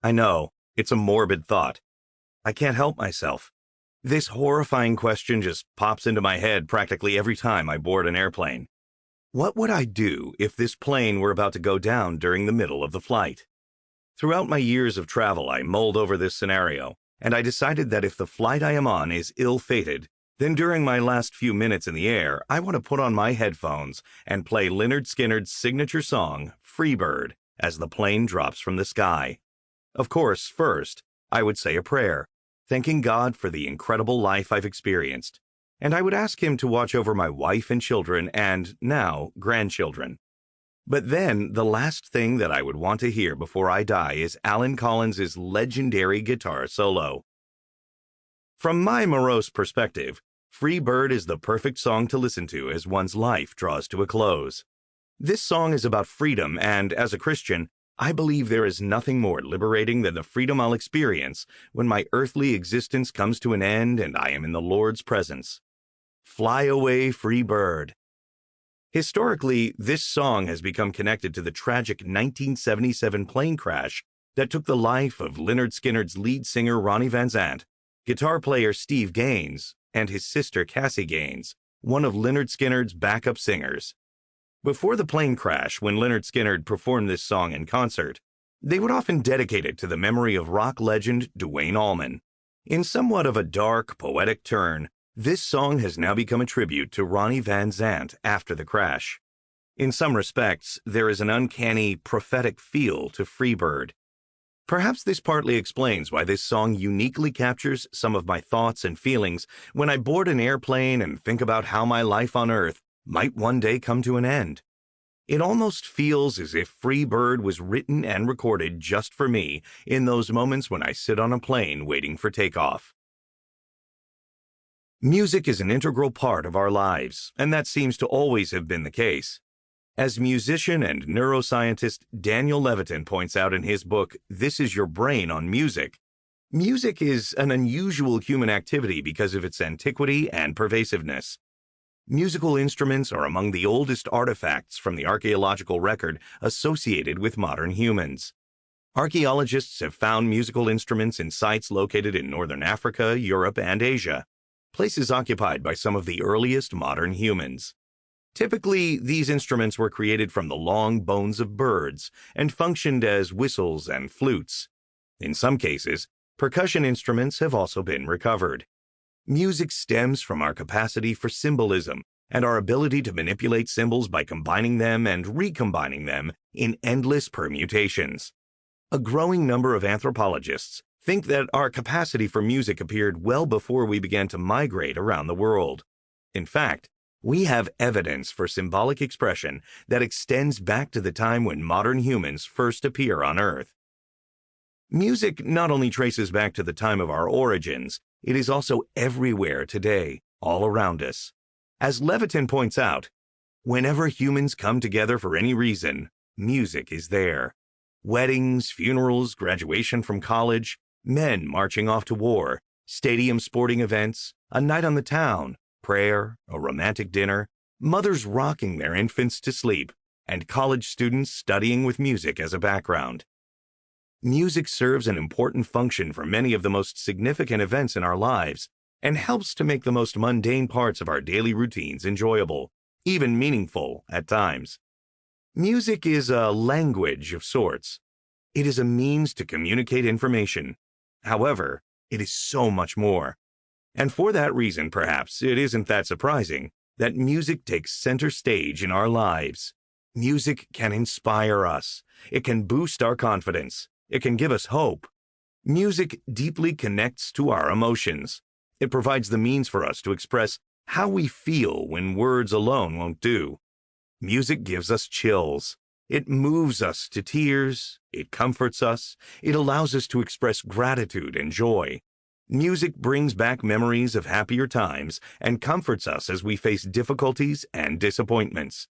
I know, it's a morbid thought. I can't help myself. This horrifying question just pops into my head practically every time I board an airplane. What would I do if this plane were about to go down during the middle of the flight? Throughout my years of travel, I mulled over this scenario, and I decided that if the flight I am on is ill-fated, then during my last few minutes in the air, I want to put on my headphones and play Lynyrd Skynyrd's signature song, Freebird, as the plane drops from the sky. Of course, first, I would say a prayer, thanking God for the incredible life I've experienced, and I would ask Him to watch over my wife and children and, now, grandchildren. But then, the last thing that I would want to hear before I die is Allen Collins's legendary guitar solo. From my morose perspective, Free Bird is the perfect song to listen to as one's life draws to a close. This song is about freedom, and as a Christian, I believe there is nothing more liberating than the freedom I'll experience when my earthly existence comes to an end and I am in the Lord's presence. Fly away, free bird. Historically, this song has become connected to the tragic 1977 plane crash that took the life of Lynyrd Skynyrd's lead singer Ronnie Van Zant, guitar player Steve Gaines, and his sister Cassie Gaines, one of Lynyrd Skynyrd's backup singers. Before the plane crash, when Lynyrd Skynyrd performed this song in concert, they would often dedicate it to the memory of rock legend Duane Allman. In somewhat of a dark, poetic turn, this song has now become a tribute to Ronnie Van Zant after the crash. In some respects, there is an uncanny, prophetic feel to Freebird. Perhaps this partly explains why this song uniquely captures some of my thoughts and feelings when I board an airplane and think about how my life on Earth might one day come to an end. It almost feels as if Free Bird was written and recorded just for me in those moments when I sit on a plane waiting for takeoff. Music is an integral part of our lives, and that seems to always have been the case. As musician and neuroscientist Daniel Levitin points out in his book, This Is Your Brain on Music, music is an unusual human activity because of its antiquity and pervasiveness. Musical instruments are among the oldest artifacts from the archaeological record associated with modern humans. Archaeologists have found musical instruments in sites located in northern Africa, Europe, and Asia, places occupied by some of the earliest modern humans. Typically, these instruments were created from the long bones of birds and functioned as whistles and flutes. In some cases, percussion instruments have also been recovered. Music stems from our capacity for symbolism and our ability to manipulate symbols by combining them and recombining them in endless permutations. A growing number of anthropologists think that our capacity for music appeared well before we began to migrate around the world. In fact, we have evidence for symbolic expression that extends back to the time when modern humans first appear on Earth. Music not only traces back to the time of our origins, it is also everywhere today, all around us. As Levitin points out, whenever humans come together for any reason, music is there. Weddings, funerals, graduation from college, men marching off to war, stadium sporting events, a night on the town, prayer, a romantic dinner, mothers rocking their infants to sleep, and college students studying with music as a background. Music serves an important function for many of the most significant events in our lives and helps to make the most mundane parts of our daily routines enjoyable, even meaningful at times. Music is a language of sorts. It is a means to communicate information. However, it is so much more. And for that reason, perhaps, it isn't that surprising that music takes center stage in our lives. Music can inspire us. It can boost our confidence. It can give us hope. Music deeply connects to our emotions. It provides the means for us to express how we feel when words alone won't do. Music gives us chills. It moves us to tears. It comforts us. It allows us to express gratitude and joy. Music brings back memories of happier times and comforts us as we face difficulties and disappointments.